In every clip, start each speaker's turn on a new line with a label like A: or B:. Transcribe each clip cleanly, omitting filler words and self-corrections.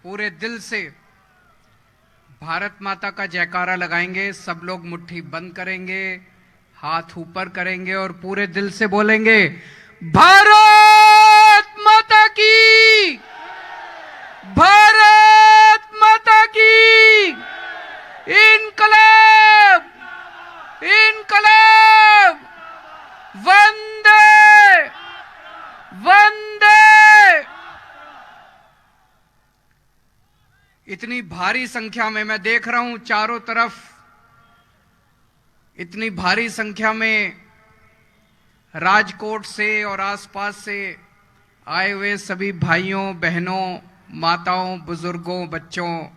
A: पूरे दिल से भारत माता का जयकारा लगाएंगे। सब लोग मुट्ठी बंद करेंगे, हाथ ऊपर करेंगे और पूरे दिल से बोलेंगे, भारत माता की, भारत माता की, इनकलाब, इनकलाब, वंदे, वंदे। इतनी भारी संख्या में मैं देख रहा हूं चारों तरफ, इतनी भारी संख्या में राजकोट से और आसपास से आए हुए सभी भाइयों बहनों, माताओं, बुजुर्गों, बच्चों,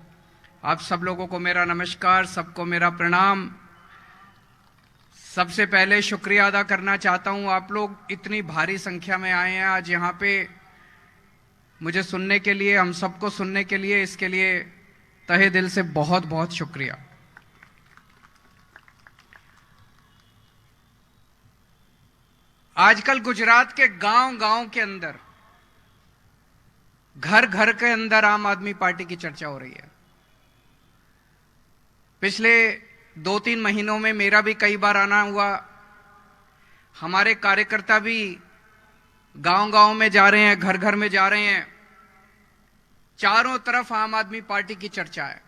A: आप सब लोगों को मेरा नमस्कार, सबको मेरा प्रणाम। सबसे पहले शुक्रिया अदा करना चाहता हूं, आप लोग इतनी भारी संख्या में आए हैं आज यहां पे मुझे सुनने के लिए, हम सबको सुनने के लिए, इसके लिए तहे दिल से बहुत बहुत शुक्रिया। आजकल गुजरात के गांव-गांव के अंदर, घर-घर के अंदर आम आदमी पार्टी की चर्चा हो रही है। पिछले 2-3 महीनों में मेरा भी कई बार आना हुआ। हमारे कार्यकर्ता भी गांव-गांव में जा रहे हैं, घर-घर में जा रहे हैं। चारों तरफ आम आदमी पार्टी की चर्चा है।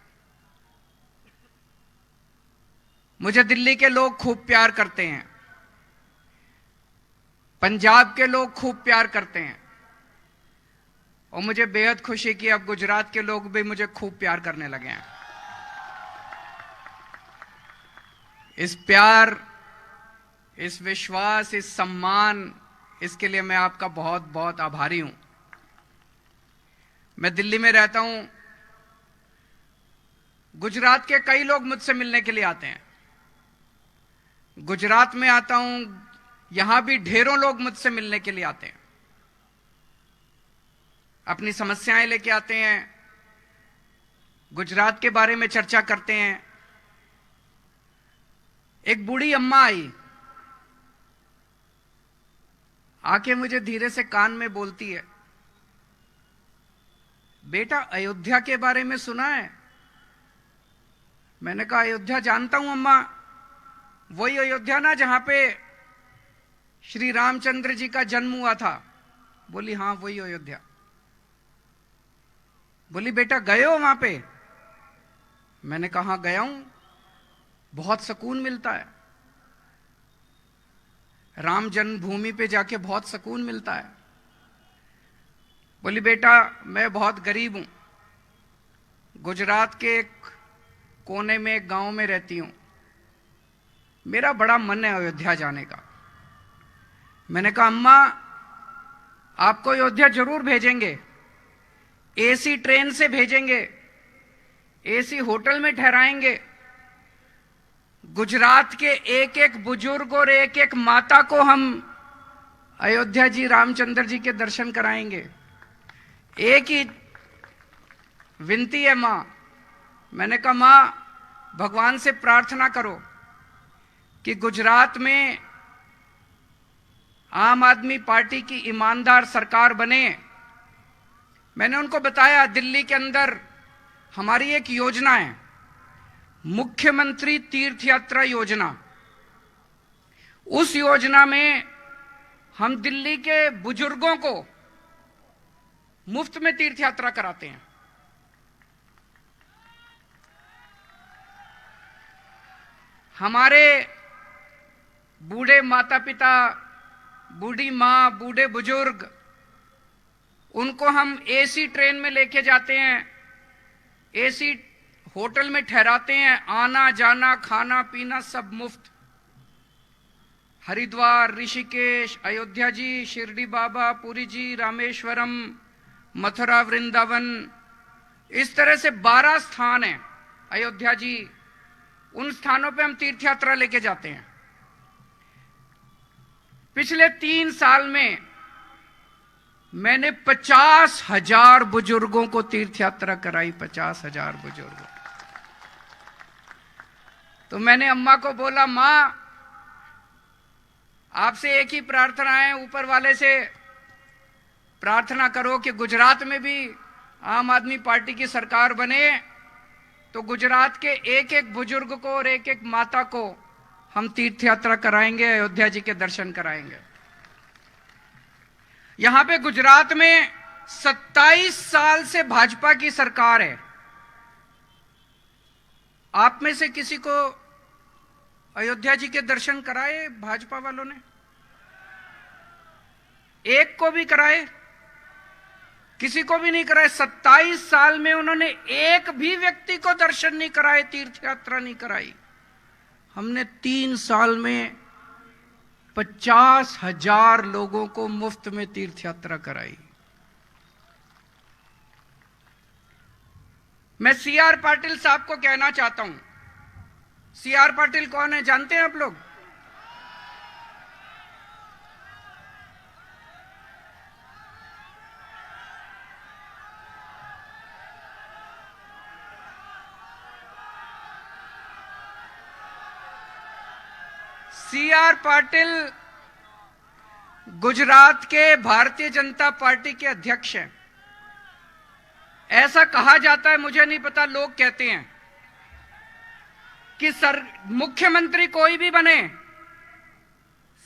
A: मुझे दिल्ली के लोग खूब प्यार करते हैं, पंजाब के लोग खूब प्यार करते हैं और मुझे बेहद खुशी कि अब गुजरात के लोग भी मुझे खूब प्यार करने लगे हैं। इस प्यार, इस विश्वास, इस सम्मान, इसके लिए मैं आपका बहुत बहुत आभारी हूं। मैं दिल्ली में रहता हूं, गुजरात के कई लोग मुझसे मिलने के लिए आते हैं। गुजरात में आता हूं, यहां भी ढेरों लोग मुझसे मिलने के लिए आते हैं, अपनी समस्याएं लेके आते हैं, गुजरात के बारे में चर्चा करते हैं। एक बूढ़ी अम्मा आई, आके मुझे धीरे से कान में बोलती है, बेटा अयोध्या के बारे में सुना है? मैंने कहा अयोध्या जानता हूं अम्मा, वही अयोध्या ना जहां पे श्री रामचंद्र जी का जन्म हुआ था? बोली हां वही अयोध्या। बोली बेटा गए हो वहां पे? मैंने कहा हाँ गया हूं, बहुत सुकून मिलता है, राम जन्मभूमि पे जाके बहुत सुकून मिलता है। बोली बेटा मैं बहुत गरीब हूं, गुजरात के एक कोने में एक गांव में रहती हूं, मेरा बड़ा मन है अयोध्या जाने का। मैंने कहा अम्मा आपको अयोध्या जरूर भेजेंगे, एसी ट्रेन से भेजेंगे, एसी होटल में ठहराएंगे, गुजरात के एक एक बुजुर्ग और एक एक माता को हम अयोध्या जी रामचंद्र जी के दर्शन कराएंगे। एक ही विनती है मां। मैंने कहा मां भगवान से प्रार्थना करो कि गुजरात में आम आदमी पार्टी की ईमानदार सरकार बने। मैंने उनको बताया दिल्ली के अंदर हमारी एक योजना है, मुख्यमंत्री तीर्थ यात्रा योजना। उस योजना में हम दिल्ली के बुजुर्गों को मुफ्त में तीर्थ यात्रा कराते हैं। हमारे बूढ़े माता पिता, बूढ़ी मां, बूढ़े बुजुर्ग, उनको हम एसी ट्रेन में लेके जाते हैं, एसी होटल में ठहराते हैं, आना जाना खाना पीना सब मुफ्त। हरिद्वार, ऋषिकेश, अयोध्या जी, शिरडी बाबा, पुरी जी, रामेश्वरम, मथुरा, वृंदावन, इस तरह से 12 स्थान हैं अयोध्या जी। उन स्थानों पे हम तीर्थ यात्रा लेके जाते हैं। पिछले 3 साल में मैंने 50,000 बुजुर्गों को तीर्थ यात्रा कराई, 50,000 बुजुर्गों। तो मैंने अम्मा को बोला मां आपसे एक ही प्रार्थना है, ऊपर वाले से प्रार्थना करो कि गुजरात में भी आम आदमी पार्टी की सरकार बने तो गुजरात के एक एक बुजुर्ग को और एक एक माता को हम तीर्थ यात्रा कराएंगे, अयोध्या जी के दर्शन कराएंगे। यहां पे गुजरात में 27 साल से भाजपा की सरकार है। आप में से किसी को अयोध्या जी के दर्शन कराए भाजपा वालों ने? एक को भी कराए? किसी को भी नहीं कराए। 27 साल में उन्होंने एक भी व्यक्ति को दर्शन नहीं कराए, तीर्थ यात्रा नहीं कराई। हमने 3 साल में 50,000 लोगों को मुफ्त में तीर्थ यात्रा कराई। मैं सीआर पाटिल साहब को कहना चाहता हूं। सीआर पाटिल कौन है जानते हैं आप लोग? सीआर पाटिल गुजरात के भारतीय जनता पार्टी के अध्यक्ष हैं। ऐसा कहा जाता है, मुझे नहीं पता, लोग कहते हैं कि मुख्यमंत्री कोई भी बने,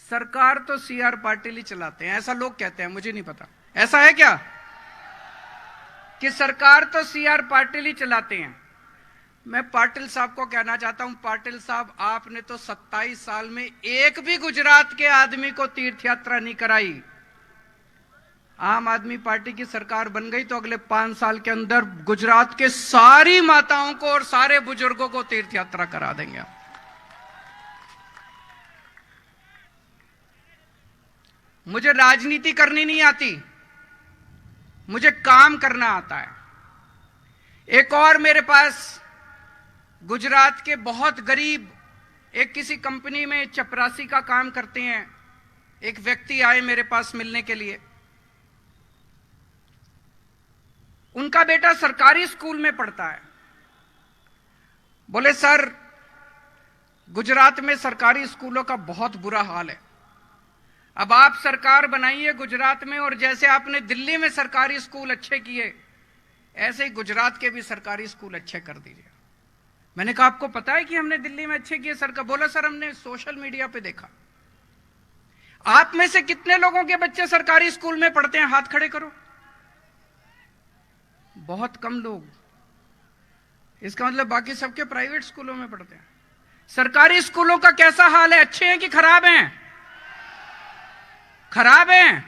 A: सरकार तो सीआर पाटिल ही चलाते हैं। ऐसा लोग कहते हैं, मुझे नहीं पता ऐसा है क्या कि सरकार तो सीआर पाटिल ही चलाते हैं। मैं पाटिल साहब को कहना चाहता हूं, पाटिल साहब आपने तो 27 साल में एक भी गुजरात के आदमी को तीर्थ यात्रा नहीं कराई। आम आदमी पार्टी की सरकार बन गई तो अगले 5 साल के अंदर गुजरात के सारी माताओं को और सारे बुजुर्गों को तीर्थ यात्रा करा देंगे। मुझे राजनीति करनी नहीं आती, मुझे काम करना आता है। एक और मेरे पास गुजरात के बहुत गरीब एक किसी कंपनी में चपरासी का काम करते हैं, एक व्यक्ति आए मेरे पास मिलने के लिए। उनका बेटा सरकारी स्कूल में पढ़ता है। बोले सर, गुजरात में सरकारी स्कूलों का बहुत बुरा हाल है। अब आप सरकार बनाइए गुजरात में, और जैसे आपने दिल्ली में सरकारी स्कूल अच्छे किए, ऐसे ही गुजरात के भी सरकारी स्कूल अच्छे कर दीजिए। मैंने कहा आपको पता है कि हमने दिल्ली में अच्छे किए सरकार? बोला सर हमने सोशल मीडिया पे देखा। आप में से कितने लोगों के बच्चे सरकारी स्कूल में पढ़ते हैं? हाथ खड़े करो। बहुत कम लोग। इसका मतलब बाकी सबके प्राइवेट स्कूलों में पढ़ते हैं। सरकारी स्कूलों का कैसा हाल है? अच्छे हैं कि खराब हैं? खराब हैं।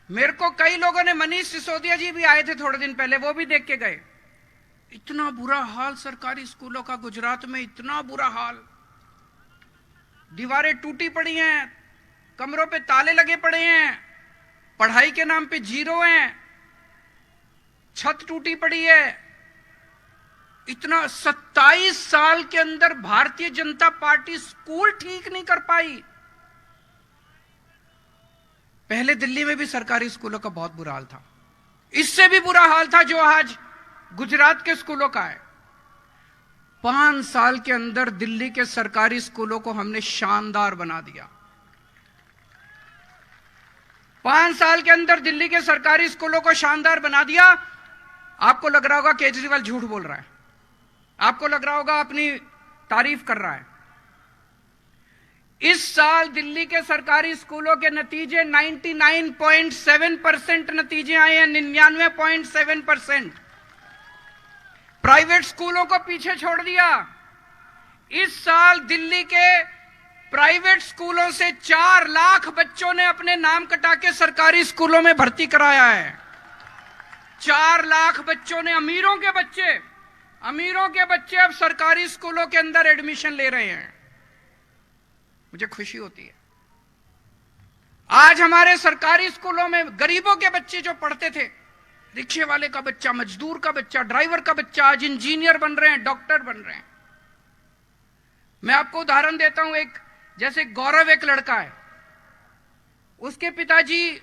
A: मेरे को कई लोगों ने, मनीष सिसोदिया जी भी आए थे थोड़े दिन पहले, वो भी देख के गए। इतना बुरा हाल सरकारी स्कूलों का गुजरात में, इतना बुरा हाल। दीवारें टूटी पड़ी हैं, कमरों पे ताले लगे पड़े हैं, पढ़ाई के नाम पे 0 हैं, छत टूटी पड़ी है। इतना 27 साल के अंदर भारतीय जनता पार्टी स्कूल ठीक नहीं कर पाई। पहले दिल्ली में भी सरकारी स्कूलों का बहुत बुरा हाल था, इससे भी बुरा हाल था जो आज गुजरात के स्कूलों का है। 5 साल के अंदर दिल्ली के सरकारी स्कूलों को हमने शानदार बना दिया। 5 साल के अंदर दिल्ली के सरकारी स्कूलों को शानदार बना दिया। आपको लग रहा होगा केजरीवाल झूठ बोल रहा है, आपको लग रहा होगा अपनी तारीफ कर रहा है। इस साल दिल्ली के सरकारी स्कूलों के नतीजे 99.7% नतीजे आए हैं, 99.7%। प्राइवेट स्कूलों को पीछे छोड़ दिया। इस साल दिल्ली के प्राइवेट स्कूलों से 4 लाख बच्चों ने अपने नाम कटा के सरकारी स्कूलों में भर्ती कराया है। 4 लाख बच्चों ने, अमीरों के बच्चे अब सरकारी स्कूलों के अंदर एडमिशन ले रहे हैं। मुझे खुशी होती है। आज हमारे सरकारी स्कूलों में गरीबों के बच्चे जो पढ़ते थे, रिक्शे वाले का बच्चा, मजदूर का बच्चा, ड्राइवर का बच्चा, आज इंजीनियर बन रहे हैं, डॉक्टर बन रहे हैं। मैं आपको उदाहरण देता हूं। एक जैसे गौरव एक लड़का है, उसके पिताजी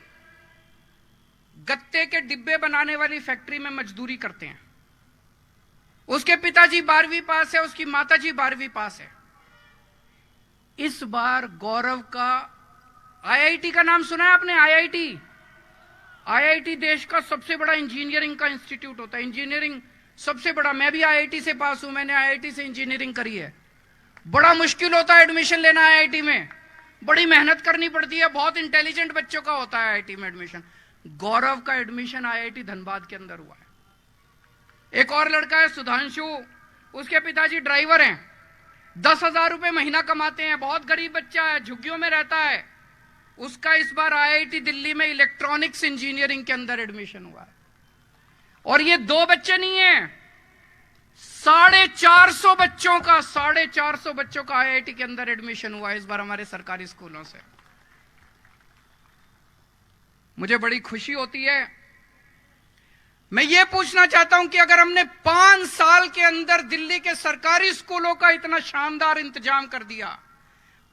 A: गत्ते के डिब्बे बनाने वाली फैक्ट्री में मजदूरी करते हैं। उसके पिताजी 12वीं पास है, उसकी माताजी 12वीं पास है। इस बार गौरव का IIT का नाम सुना है आपने? आईआईटी देश का सबसे बड़ा इंजीनियरिंग का इंस्टीट्यूट होता है, इंजीनियरिंग सबसे बड़ा। मैं भी आईआईटी से पास हूं, मैंने आईआईटी से इंजीनियरिंग करी है। बड़ा मुश्किल होता है एडमिशन लेना आईआईटी में, बड़ी मेहनत करनी पड़ती है, बहुत इंटेलिजेंट बच्चों का होता है आईआईटी में एडमिशन। गौरव का एडमिशन आईआईटी धनबाद के अंदर हुआ है। एक और लड़का है सुधांशु, उसके पिताजी ड्राइवर हैं, 10,000 रुपए महीना कमाते हैं, बहुत गरीब बच्चा है, झुग्गियों में रहता है। उसका इस बार आईआईटी दिल्ली में इलेक्ट्रॉनिक्स इंजीनियरिंग के अंदर एडमिशन हुआ है। और ये 2 बच्चे नहीं है, 450 बच्चों का आईआईटी के अंदर एडमिशन हुआ है इस बार हमारे सरकारी स्कूलों से। मुझे बड़ी खुशी होती है। मैं ये पूछना चाहता हूं कि अगर हमने 5 साल के अंदर दिल्ली के सरकारी स्कूलों का इतना शानदार इंतजाम कर दिया,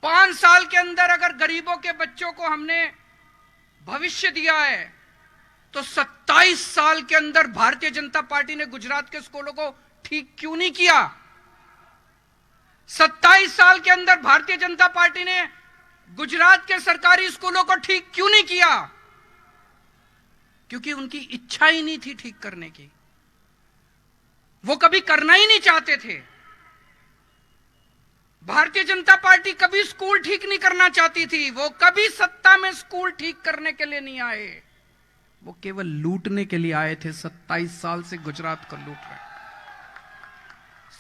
A: 5 साल के अंदर अगर गरीबों के बच्चों को हमने भविष्य दिया है, तो 27 साल के अंदर भारतीय जनता पार्टी ने गुजरात के स्कूलों को ठीक क्यों नहीं किया? 27 साल के अंदर भारतीय जनता पार्टी ने गुजरात के सरकारी स्कूलों को ठीक क्यों नहीं किया? क्योंकि उनकी इच्छा ही नहीं थी ठीक करने की, वो कभी करना ही नहीं चाहते थे। भारतीय जनता पार्टी कभी स्कूल ठीक नहीं करना चाहती थी, वो कभी सत्ता में स्कूल ठीक करने के लिए नहीं आए, वो केवल लूटने के लिए आए थे। 27 साल से गुजरात को लूट रहे हैं,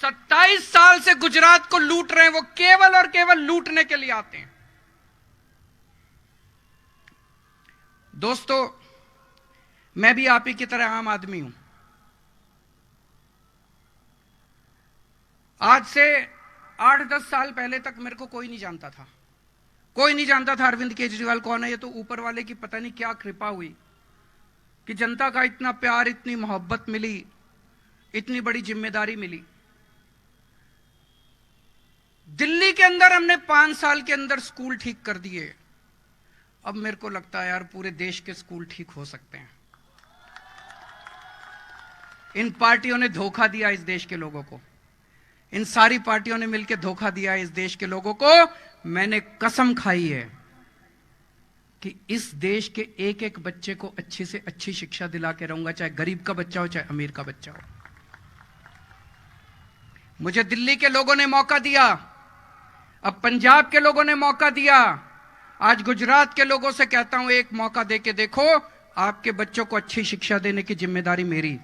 A: 27 साल से गुजरात को लूट रहे हैं, वो केवल और केवल लूटने के लिए आते हैं। दोस्तों, मैं भी आप ही की तरह आम आदमी हूं। आज से 8-10 साल पहले तक मेरे को कोई नहीं जानता था, कोई नहीं जानता था अरविंद केजरीवाल कौन है। ये तो ऊपर वाले की पता नहीं क्या कृपा हुई कि जनता का इतना प्यार, इतनी मोहब्बत मिली, इतनी बड़ी जिम्मेदारी मिली। दिल्ली के अंदर हमने 5 साल के अंदर स्कूल ठीक कर दिए। अब मेरे को लगता है यार पूरे देश के स्कूल ठीक हो सकते हैं। इन पार्टियों ने धोखा दिया इस देश के लोगों को, इन सारी पार्टियों ने मिलकर धोखा दिया इस देश के लोगों को। मैंने कसम खाई है कि इस देश के एक एक बच्चे को अच्छी से अच्छी शिक्षा दिला के रहूंगा, चाहे गरीब का बच्चा हो चाहे अमीर का बच्चा हो। मुझे दिल्ली के लोगों ने मौका दिया, अब पंजाब के लोगों ने मौका दिया, आज गुजरात के लोगों से कहता हूं एक मौका देके देखो। आपके बच्चों को अच्छी शिक्षा देने की जिम्मेदारी मेरी,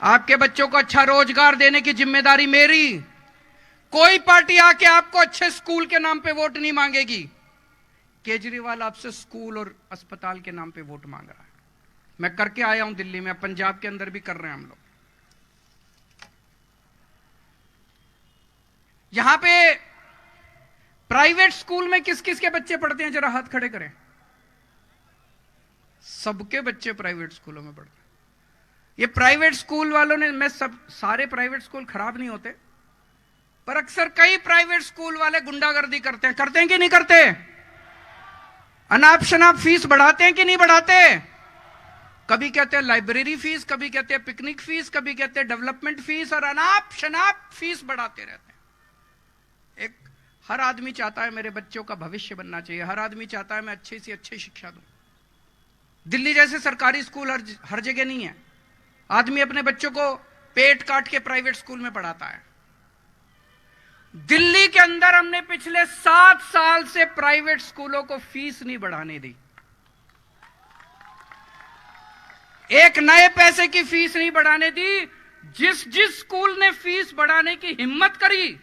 A: आपके बच्चों को अच्छा रोजगार देने की जिम्मेदारी मेरी। कोई पार्टी आके आपको अच्छे स्कूल के नाम पे वोट नहीं मांगेगी। केजरीवाल आपसे स्कूल और अस्पताल के नाम पे वोट मांग रहा है। मैं करके आया हूं दिल्ली में, पंजाब के अंदर भी कर रहे हैं हम लोग। यहां पे प्राइवेट स्कूल में किस किस के बच्चे पढ़ते हैं, जरा हाथ खड़े करें। सबके बच्चे प्राइवेट स्कूलों में पढ़ते हैं। ये प्राइवेट स्कूल वालों ने, मैं सब सारे प्राइवेट स्कूल खराब नहीं होते, पर अक्सर कई प्राइवेट स्कूल वाले गुंडागर्दी करते हैं कि नहीं करते? अनाप शनाप फीस बढ़ाते हैं कि नहीं बढ़ाते? कभी कहते हैं लाइब्रेरी फीस, कभी कहते हैं पिकनिक फीस, कभी कहते हैं डेवलपमेंट फीस, और अनाप शनाप फीस बढ़ाते रहते हैं। हर आदमी चाहता है मेरे बच्चों का भविष्य बनना चाहिए, हर आदमी चाहता है मैं अच्छी से अच्छी शिक्षा दूं। दिल्ली जैसे सरकारी स्कूल हर जगह नहीं है। आदमी अपने बच्चों को पेट काट के प्राइवेट स्कूल में पढ़ाता है। दिल्ली के अंदर हमने पिछले 7 साल से प्राइवेट स्कूलों को फीस नहीं बढ़ाने दी, एक नए पैसे की फीस नहीं बढ़ाने दी। जिस जिस स्कूल ने फीस बढ़ाने की हिम्मत करी,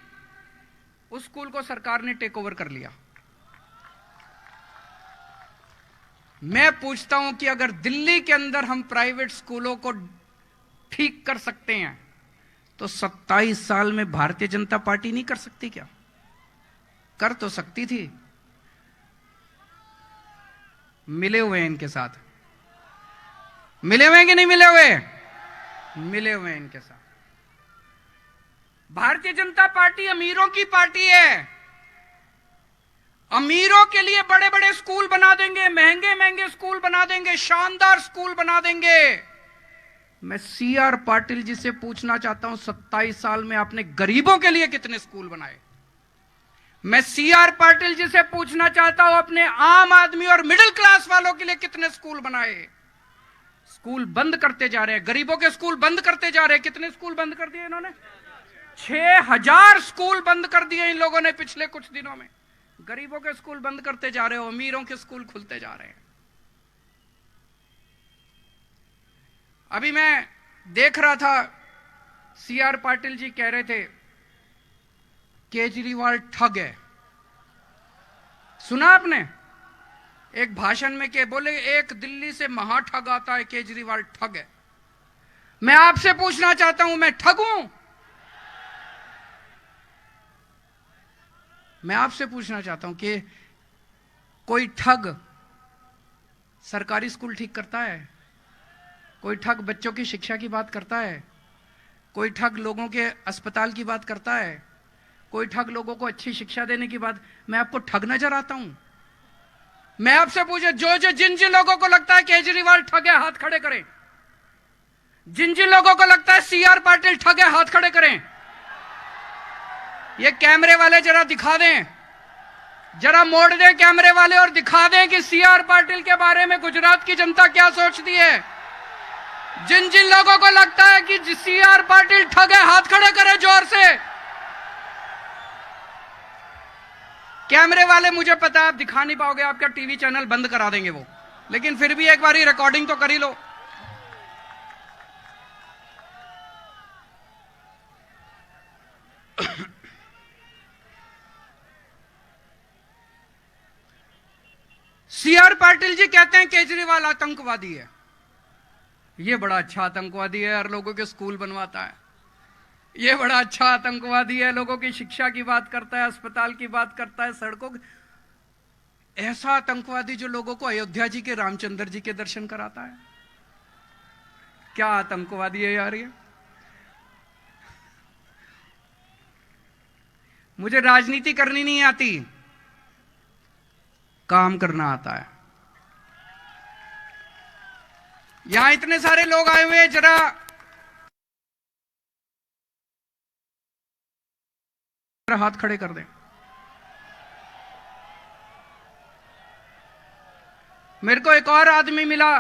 A: उस स्कूल को सरकार ने टेक ओवर कर लिया। मैं पूछता हूं कि अगर दिल्ली के अंदर हम प्राइवेट स्कूलों को ठीक कर सकते हैं, तो 27 साल में भारतीय जनता पार्टी नहीं कर सकती क्या? कर तो सकती थी। मिले हुए हैं इनके साथ, मिले हुए हैं कि नहीं मिले हुए? मिले हुए हैं इनके साथ। भारतीय जनता पार्टी अमीरों की पार्टी है। अमीरों के लिए बड़े बड़े स्कूल बना देंगे, महंगे महंगे स्कूल बना देंगे, शानदार स्कूल बना देंगे। मैं CR पाटिल जी से पूछना चाहता हूं, 27 साल में आपने गरीबों के लिए कितने स्कूल बनाए? मैं CR पाटिल जी से पूछना चाहता हूं, अपने आम आदमी और मिडिल क्लास वालों के लिए कितने स्कूल बनाए? स्कूल बंद करते जा रहे हैं, गरीबों के स्कूल बंद करते जा रहे हैं। कितने स्कूल बंद कर दिए इन्होंने? 6000 स्कूल बंद कर दिए इन लोगों ने पिछले कुछ दिनों में। गरीबों के स्कूल बंद करते जा रहे हो, अमीरों के स्कूल खुलते जा रहे हैं। अभी मैं देख रहा था, सीआर पाटिल जी कह रहे थे केजरीवाल ठग है। सुना आपने? एक भाषण में के बोले एक दिल्ली से महा ठग आता है, केजरीवाल ठग है। मैं आपसे पूछना चाहता हूं, मैं ठग हूं? मैं आपसे पूछना चाहता हूं कि कोई ठग सरकारी स्कूल ठीक करता है? कोई ठग बच्चों की शिक्षा की बात करता है? कोई ठग लोगों के अस्पताल की बात करता है? कोई ठग लोगों को अच्छी शिक्षा देने की बात? मैं आपको ठग नजर आता हूं? मैं आपसे पूछे, जिन जिन लोगों को लगता है केजरीवाल ठग है, हाथ खड़े करें। जिन जिन लोगों को लगता है सीआर पाटिल ठग है, हाथ खड़े करें। ये कैमरे वाले जरा दिखा दें, जरा मोड़ दें कैमरे वाले और दिखा दें कि सीआर पाटिल के बारे में गुजरात की जनता क्या सोचती है। जिन जिन लोगों को लगता है कि सीआर पाटिल ठग है, हाथ खड़े करें जोर से। कैमरे वाले, मुझे पता है आप दिखा नहीं पाओगे, आपका टीवी चैनल बंद करा देंगे वो, लेकिन फिर भी एक बारी रिकॉर्डिंग तो कर ही लो। सीआर पाटिल जी कहते हैं केजरीवाल आतंकवादी है। ये बड़ा अच्छा आतंकवादी है, हर लोगों के स्कूल बनवाता है। ये बड़ा अच्छा आतंकवादी है, लोगों की शिक्षा की बात करता है, अस्पताल की बात करता है, सड़कों की। ऐसा आतंकवादी जो लोगों को अयोध्या जी के रामचंद्र जी के दर्शन कराता है। क्या आतंकवादी है यार ये? मुझे राजनीति करनी नहीं आती, काम करना आता है। यहां इतने सारे लोग आए हुए, जरा हाथ खड़े कर दें। मेरे को एक और आदमी मिला,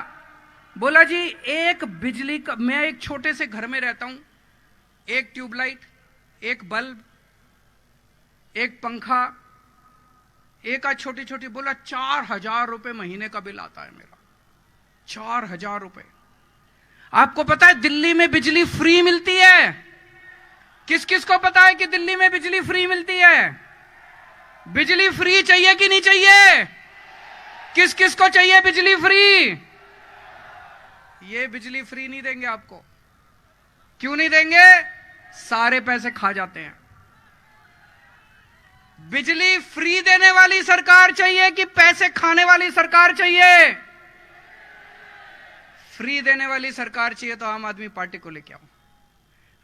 A: बोला जी एक बिजली का, मैं एक छोटे से घर में रहता हूं, एक ट्यूबलाइट, एक बल्ब, एक पंखा, एक आज छोटी छोटी, बोला 4000 रुपए महीने का बिल आता है मेरा। 4000 रुपए। आपको पता है दिल्ली में बिजली फ्री मिलती है? किस किस को पता है कि दिल्ली में बिजली फ्री मिलती है? बिजली फ्री चाहिए कि नहीं चाहिए? किस किस को चाहिए बिजली फ्री? ये बिजली फ्री नहीं देंगे आपको। क्यों नहीं देंगे? सारे पैसे खा जाते हैं। बिजली फ्री देने वाली सरकार चाहिए कि पैसे खाने वाली सरकार चाहिए? फ्री देने वाली सरकार चाहिए तो आम आदमी पार्टी को लेके आओ।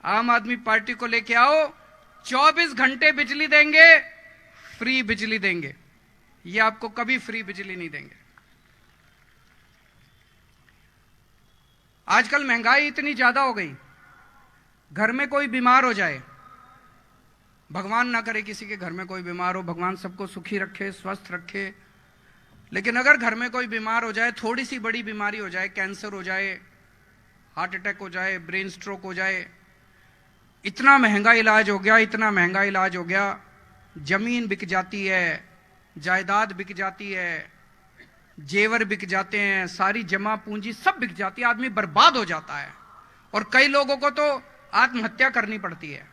A: आम आदमी पार्टी को लेके आओ। 24 घंटे बिजली देंगे, फ्री बिजली देंगे। ये आपको कभी फ्री बिजली नहीं देंगे। आजकल महंगाई इतनी ज्यादा हो गई, घर में कोई बीमार हो जाए, भगवान ना करे किसी के घर में कोई बीमार हो, भगवान सबको सुखी रखे, स्वस्थ रखे, लेकिन अगर घर में कोई बीमार हो जाए, थोड़ी सी बड़ी बीमारी हो जाए, कैंसर हो जाए, हार्ट अटैक हो जाए, ब्रेन स्ट्रोक हो जाए, इतना महंगा इलाज हो गया, इतना महंगा इलाज हो गया, जमीन बिक जाती है, जायदाद बिक जाती है, जेवर बिक जाते हैं, सारी जमा पूंजी सब बिक जाती है, आदमी बर्बाद हो जाता है। और कई लोगों को तो आत्महत्या करनी पड़ती है।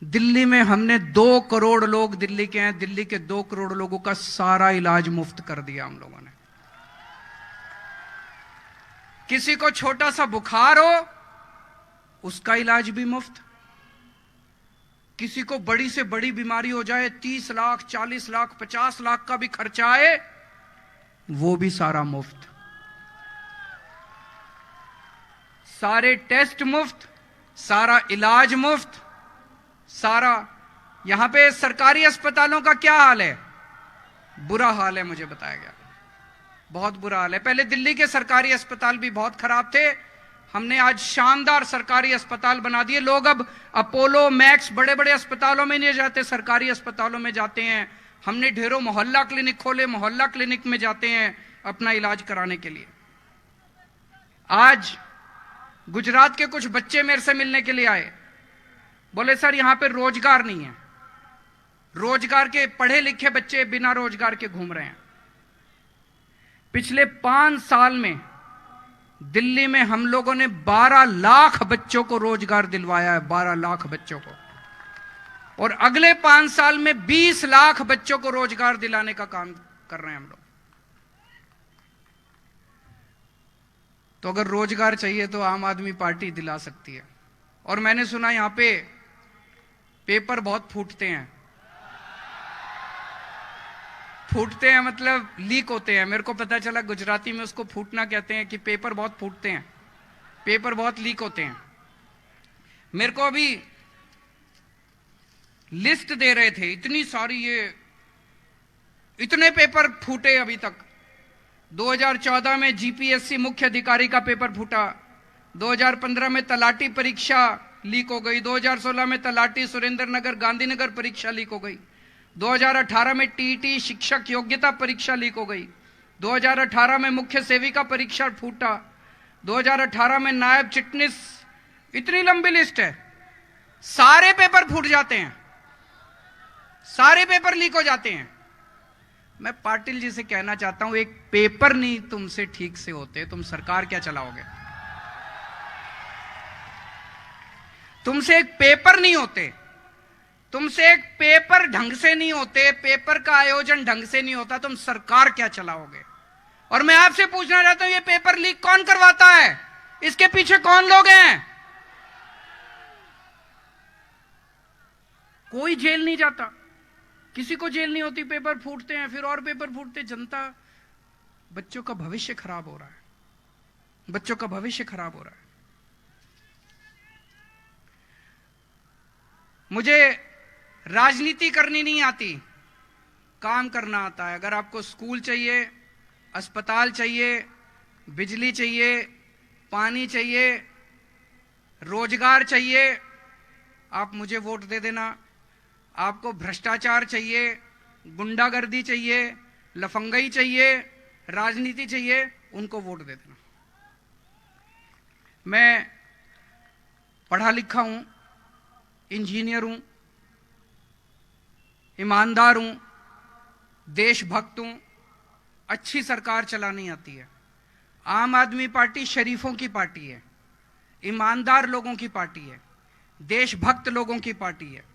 A: दिल्ली में हमने 2 करोड़ लोग दिल्ली के हैं, दिल्ली के 2 करोड़ लोगों का सारा इलाज मुफ्त कर दिया हम लोगों ने। किसी को छोटा सा बुखार हो, उसका इलाज भी मुफ्त। किसी को बड़ी से बड़ी बीमारी हो जाए, 30 लाख, 40 लाख, 50 लाख का भी खर्चा आए, वो भी सारा मुफ्त। सारे टेस्ट मुफ्त, सारा इलाज मुफ्त, सारा। यहां पे सरकारी अस्पतालों का क्या हाल है? बुरा हाल है, मुझे बताया गया, बहुत बुरा हाल है। पहले दिल्ली के सरकारी अस्पताल भी बहुत खराब थे, हमने आज शानदार सरकारी अस्पताल बना दिए। लोग अब अपोलो, मैक्स, बड़े बड़े अस्पतालों में नहीं जाते, सरकारी अस्पतालों में जाते हैं। हमने ढेरों मोहल्ला क्लिनिक खोले, मोहल्ला क्लिनिक में जाते हैं अपना इलाज कराने के लिए। आज गुजरात के कुछ बच्चे मेरे से मिलने के लिए आए, बोले सर यहां पे रोजगार नहीं है, रोजगार के पढ़े लिखे बच्चे बिना रोजगार के घूम रहे हैं। पिछले 5 साल में दिल्ली में हम लोगों ने 12 लाख बच्चों को रोजगार दिलवाया है, 12 लाख बच्चों को, और अगले 5 साल में 20 लाख बच्चों को रोजगार दिलाने का काम कर रहे हैं हम लोग। तो अगर रोजगार चाहिए तो आम आदमी पार्टी दिला सकती है। और मैंने सुना यहां पे पेपर बहुत फूटते हैं, फूटते हैं मतलब लीक होते हैं। मेरे को पता चला गुजराती में उसको फूटना कहते हैं, कि पेपर बहुत फूटते हैं, पेपर बहुत लीक होते हैं। मेरे को अभी लिस्ट दे रहे थे, इतनी सारी, ये इतने पेपर फूटे अभी तक। 2014 में जीपीएससी मुख्य अधिकारी का पेपर फूटा, 2015 में तलाटी परीक्षा लीक हो गई, 2016 में तलाटी सुरेंद्र नगर गांधीनगर परीक्षा लीक हो गई, 2018 में टीईटी शिक्षक योग्यता परीक्षा लीक हो गई, 2018 में मुख्य सेविका परीक्षा फूटा, 2018 में नायब चिटनीस, इतनी लंबी लिस्ट है। सारे पेपर फूट जाते हैं, सारे पेपर लीक हो जाते हैं। मैं पाटिल जी से कहना चाहता हूं, एक पेपर नहीं तुमसे ठीक से होते, तुम सरकार क्या चलाओगे? तुमसे एक पेपर नहीं होते, तुमसे एक पेपर ढंग से नहीं होते, पेपर का आयोजन ढंग से नहीं होता, तुम सरकार क्या चलाओगे? और मैं आपसे पूछना चाहता हूं, ये पेपर लीक कौन करवाता है? इसके पीछे कौन लोग हैं? कोई जेल नहीं जाता, किसी को जेल नहीं होती, पेपर फूटते हैं, फिर और पेपर फूटते। जनता, बच्चों का भविष्य खराब हो रहा है, बच्चों का भविष्य खराब हो रहा है। मुझे राजनीति करनी नहीं आती, काम करना आता है। अगर आपको स्कूल चाहिए, अस्पताल चाहिए, बिजली चाहिए, पानी चाहिए, रोजगार चाहिए, आप मुझे वोट दे देना। आपको भ्रष्टाचार चाहिए, गुंडागर्दी चाहिए, लफंगई चाहिए, राजनीति चाहिए, उनको वोट दे देना। मैं पढ़ा लिखा हूं, इंजीनियर हूं, ईमानदार हूं, देशभक्त हूं, अच्छी सरकार चलानी आती है। आम आदमी पार्टी शरीफों की पार्टी है, ईमानदार लोगों की पार्टी है, देशभक्त लोगों की पार्टी है।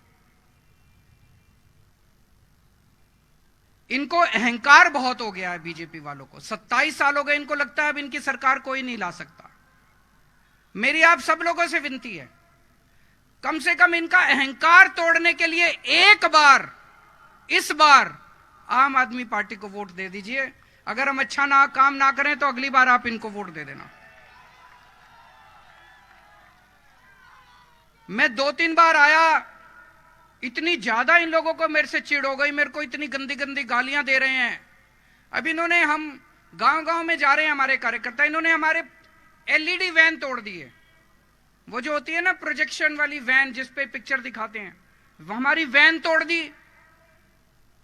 A: इनको अहंकार बहुत हो गया है बीजेपी वालों को। 27 साल हो गए, इनको लगता है अब इनकी सरकार कोई नहीं ला सकता। मेरी आप सब लोगों से विनती है, कम से कम इनका अहंकार तोड़ने के लिए एक बार, इस बार आम आदमी पार्टी को वोट दे दीजिए। अगर हम अच्छा काम ना करें तो अगली बार आप इनको वोट दे देना। मैं 2-3 बार आया, इतनी ज्यादा इन लोगों को मेरे से चिढ़ हो गई, मेरे को इतनी गंदी गंदी गालियां दे रहे हैं। अब इन्होंने, हम गांव-गांव में जा रहे हैं हमारे कार्यकर्ता, इन्होंने हमारे एलईडी वैन तोड़ दी है। वो जो होती है ना प्रोजेक्शन वाली वैन जिसपे पिक्चर दिखाते हैं, वो हमारी वैन तोड़ दी।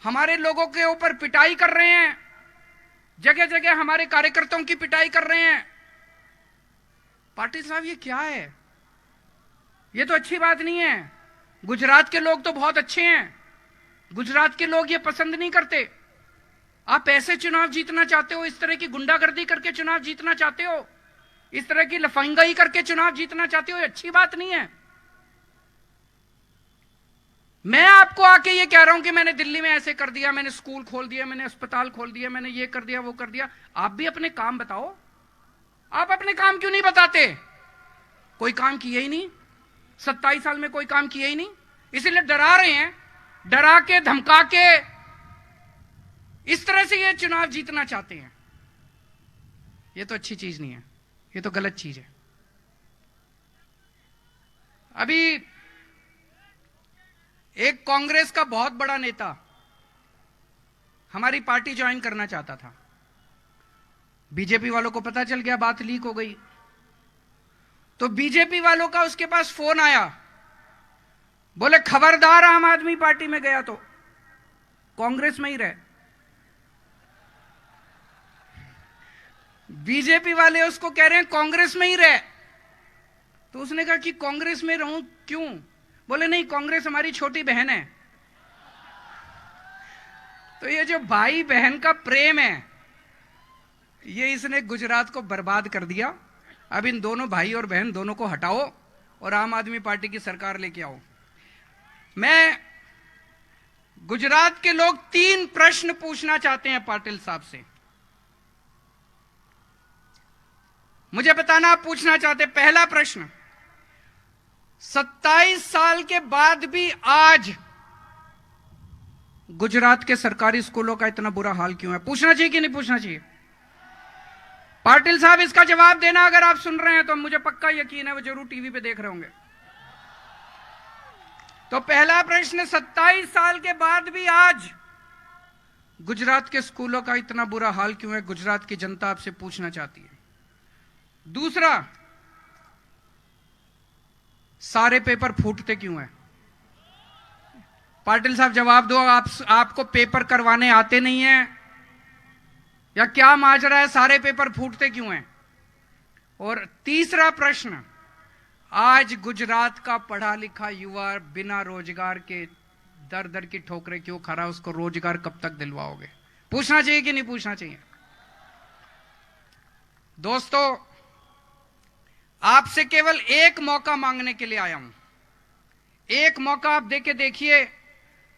A: हमारे लोगों के ऊपर पिटाई कर रहे हैं, जगह जगह हमारे कार्यकर्ताओं की पिटाई कर रहे हैं। पाटिल साहब ये क्या है? ये तो अच्छी बात नहीं है। गुजरात के लोग तो बहुत अच्छे हैं, गुजरात के लोग ये पसंद नहीं करते। आप ऐसे चुनाव जीतना चाहते हो, इस तरह की गुंडागर्दी करके चुनाव जीतना चाहते हो, इस तरह की लफंगाई करके चुनाव जीतना चाहते हो, ये अच्छी बात नहीं है। मैं आपको आके ये कह रहा हूं कि मैंने दिल्ली में ऐसे कर दिया, मैंने स्कूल खोल दिया, मैंने अस्पताल खोल दिया, मैंने ये कर दिया, वो कर दिया। आप भी अपने काम बताओ। आप अपने काम क्यों नहीं बताते? कोई काम किए ही नहीं, 27 साल में कोई काम किए ही नहीं, इसीलिए डरा रहे हैं। डरा के, धमका के, इस तरह से ये चुनाव जीतना चाहते हैं। ये तो अच्छी चीज नहीं है, ये तो गलत चीज है। अभी एक कांग्रेस का बहुत बड़ा नेता हमारी पार्टी ज्वाइन करना चाहता था, बीजेपी वालों को पता चल गया, बात लीक हो गई। तो बीजेपी वालों का उसके पास फोन आया, बोले खबरदार आम आदमी पार्टी में गया तो कांग्रेस में ही रहे। बीजेपी वाले उसको कह रहे हैं कांग्रेस में ही रह। तो उसने कहा कि कांग्रेस में रहूं क्यों? बोले नहीं, कांग्रेस हमारी छोटी बहन है। तो ये जो भाई बहन का प्रेम है, ये इसने गुजरात को बर्बाद कर दिया। अब इन दोनों भाई और बहन दोनों को हटाओ और आम आदमी पार्टी की सरकार लेके आओ। मैं गुजरात के लोग 3 प्रश्न पूछना चाहते हैं पाटिल साहब से। मुझे बताना आप पूछना चाहते। पहला प्रश्न, 27 साल के बाद भी आज गुजरात के सरकारी स्कूलों का इतना बुरा हाल क्यों है? पूछना चाहिए कि नहीं पूछना चाहिए? पाटिल साहब इसका जवाब देना। अगर आप सुन रहे हैं तो मुझे पक्का यकीन है वो जरूर टीवी पे देख रहे होंगे। तो पहला प्रश्न, 27 साल के बाद भी आज गुजरात के स्कूलों का इतना बुरा हाल क्यों है? गुजरात की जनता आपसे पूछना चाहती है। दूसरा, सारे पेपर फूटते क्यों हैं? पाटिल साहब जवाब दो। आपको पेपर करवाने आते नहीं है या क्या माजरा है? सारे पेपर फूटते क्यों हैं? और तीसरा प्रश्न, आज गुजरात का पढ़ा लिखा युवा बिना रोजगार के दर दर की ठोकरें क्यों खा रहा है? उसको रोजगार कब तक दिलवाओगे? पूछना चाहिए कि नहीं पूछना चाहिए? दोस्तों, आपसे केवल एक मौका मांगने के लिए आया हूं। एक मौका आप देके देखिए।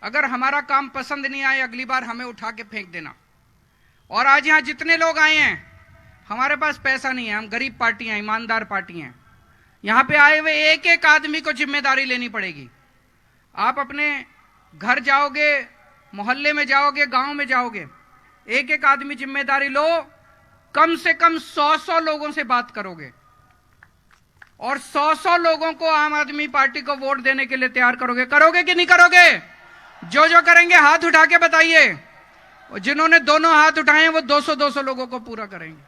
A: अगर हमारा काम पसंद नहीं आए, अगली बार हमें उठा के फेंक देना। और आज यहां जितने लोग आए हैं, हमारे पास पैसा नहीं है, हम गरीब पार्टी हैं, ईमानदार पार्टी हैं। यहां पे आए हुए एक एक आदमी को जिम्मेदारी लेनी पड़ेगी। आप अपने घर जाओगे, मोहल्ले में जाओगे, गांव में जाओगे, एक एक आदमी जिम्मेदारी लो। कम से कम 100 लोगों से बात करोगे और 100 लोगों को आम आदमी पार्टी को वोट देने के लिए तैयार करोगे। करोगे कि नहीं करोगे? जो जो करेंगे हाथ उठा के बताइए। और जिन्होंने दोनों हाथ उठाए हैं वो 200 लोगों को पूरा करेंगे।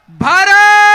A: भारत